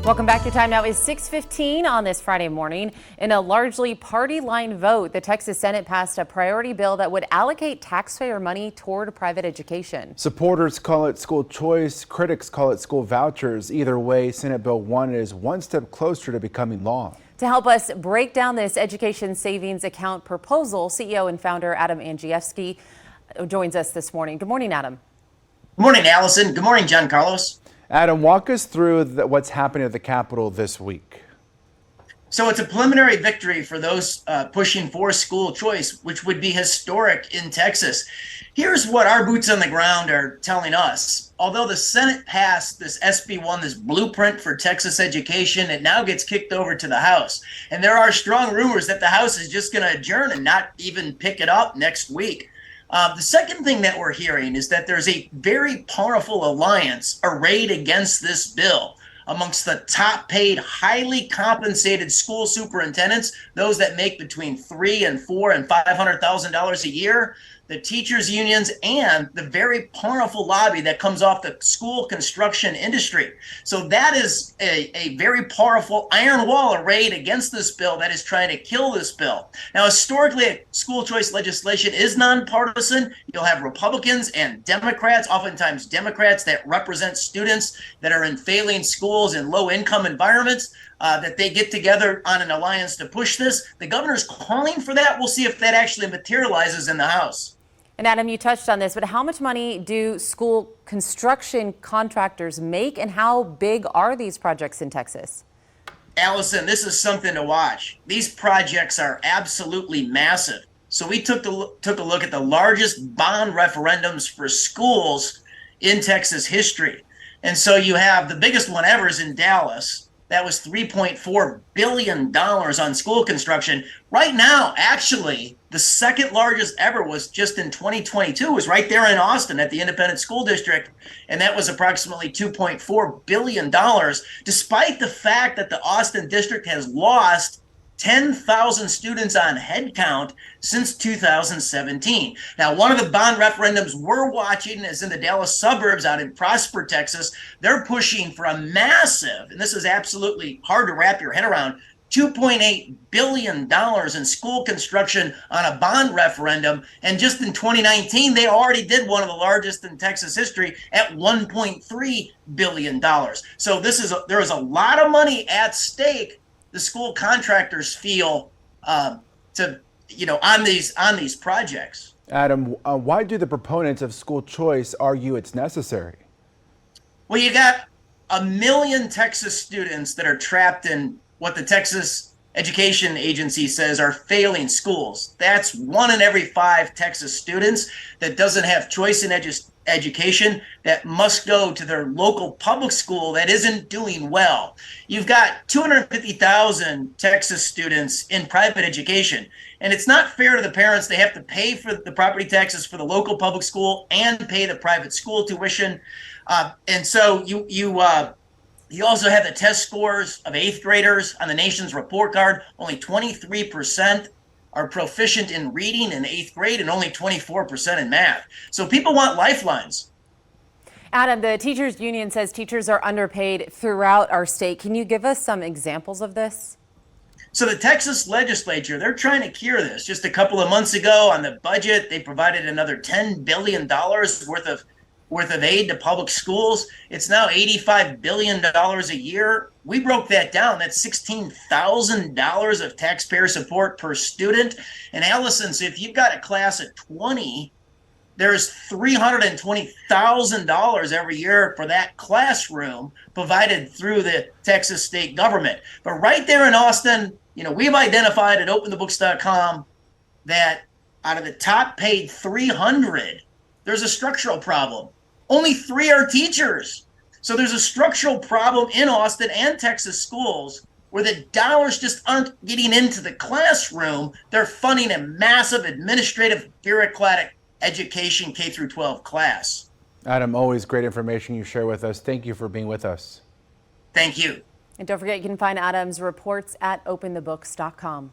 Welcome back. Your time now is 6:15 on this Friday morning. In a largely party line vote, the Texas Senate passed a priority bill that would allocate taxpayer money toward private education. Supporters call it school choice. Critics call it school vouchers. Either way, Senate Bill 1 is one step closer to becoming law. To help us break down this education savings account proposal, CEO and founder Adam Andrzejewski joins us this morning. Good morning, Adam. Good morning, Allison. Good morning, John Carlos. Adam, walk us through what's happening at the Capitol this week. So it's a preliminary victory for those pushing for school choice, which would be historic in Texas. Here's what our boots on the ground are telling us. Although the Senate passed this SB 1, this blueprint for Texas education, it now gets kicked over to the House. And there are strong rumors that the House is just going to adjourn and not even pick it up next week. The second thing that we're hearing is that there's a very powerful alliance arrayed against this bill amongst the top paid, highly compensated school superintendents, those that make between $300,000 and $400,000 and $500,000 a year, the teachers unions, and the very powerful lobby that comes off the school construction industry. So that is a very powerful iron wall arrayed against this bill that is trying to kill this bill. Now, historically, school choice legislation is nonpartisan. You'll have Republicans and Democrats, oftentimes Democrats that represent students that are in failing schools in low-income environments, that they get together on an alliance to push this. The governor's calling for that. We'll see if that actually materializes in the House. And Adam, you touched on this, but how much money do school construction contractors make, and how big are these projects in Texas? Allison, this is something to watch. These projects are absolutely massive. So we took a look at the largest bond referendums for schools in Texas history. And so you have the biggest one ever is in Dallas. That was $3.4 billion on school construction. Right now, actually, the second largest ever was just in 2022, was right there in Austin at the Independent School District, and that was approximately $2.4 billion, despite the fact that the Austin district has lost 10,000 students on headcount since 2017. Now, one of the bond referendums we're watching is in the Dallas suburbs out in Prosper, Texas. They're pushing for a massive, and this is absolutely hard to wrap your head around, $2.8 billion in school construction on a bond referendum. And just in 2019, they already did one of the largest in Texas history at $1.3 billion. So there is a lot of money at stake. The school contractors feel on these projects. Adam, why do the proponents of school choice argue it's necessary? Well, you got 1 million Texas students that are trapped in what the Texas Education Agency says are failing schools. That's 1 in every 5 Texas students that doesn't have choice in education, that must go to their local public school that isn't doing well. You've got 250,000 Texas students in private education, and it's not fair to the parents. They have to pay for the property taxes for the local public school and pay the private school tuition. And so you also have the test scores of 8th graders on the nation's report card. Only 23% are proficient in reading in 8th grade and only 24% in math. So people want lifelines. Adam, the teachers union says teachers are underpaid throughout our state. Can you give us some examples of this? So the Texas legislature, they're trying to cure this. Just a couple of months ago on the budget, they provided another $10 billion worth of aid to public schools. It's now $85 billion a year. We broke that down. That's $16,000 of taxpayer support per student. And Allison, so if you've got a class of 20, there's $320,000 every year for that classroom provided through the Texas state government. But right there in Austin, we've identified at openthebooks.com that out of the top paid 300, there's a structural problem. Only 3 are teachers. So there's a structural problem in Austin and Texas schools where the dollars just aren't getting into the classroom. They're funding a massive administrative bureaucratic education K through 12 class. Adam, always great information you share with us. Thank you for being with us. Thank you. And don't forget, you can find Adam's reports at openthebooks.com.